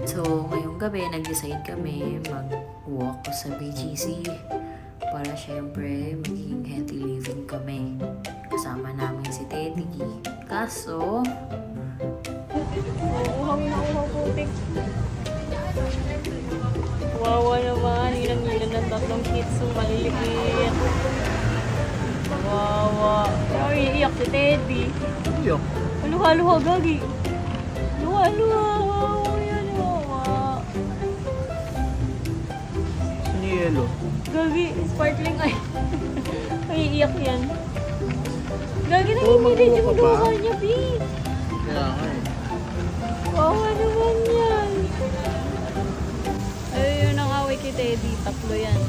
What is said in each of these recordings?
So, ngayong gabi, nag-decide kami mag-walk sa BGC para syempre maging healthy living kami. Kasama namin si Teddy. Kaso, uhaw na uhaw putik. Wawa naman, ilan-ilan ng tatlong kids yung maliliit. Wawa. Ay, iiyak si Teddy. Iyak? Luha-luha, gagi. Luha-luha. Wawa yan, wawa. Sinielo. Gagi, sparkling eye. Ay, iiyak yan. Gagi, nanginginig yung luha niya, P. Kaya nga eh. Wawa naman yan. Ayun yung nang-away kay Teddy. Tatlo yan.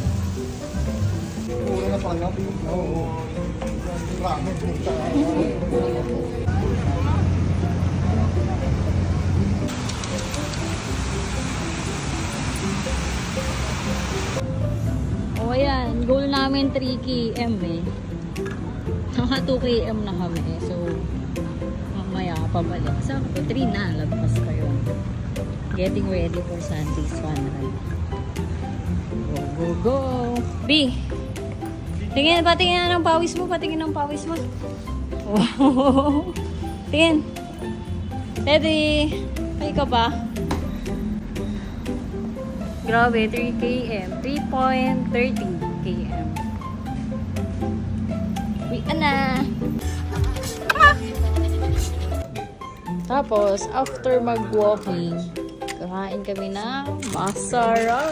Mura na pala. Oo. O ayan, goal namin 3 km eh. Naka 2 km na kami eh. So, mamaya pabalik. Sakto, 3 na. Lagpas kayo. Getting ready for Sunday's fun run. Go, go, go! B! Tingin, patingin na ng pawis mo. Patingin ng pawis mo. Wow! Tingin! Teddy! Ay ka ba? Grabe, 3 km. 3.30 km. Uwi na! Tapos, after mag-walking, kakain kami ng masarap!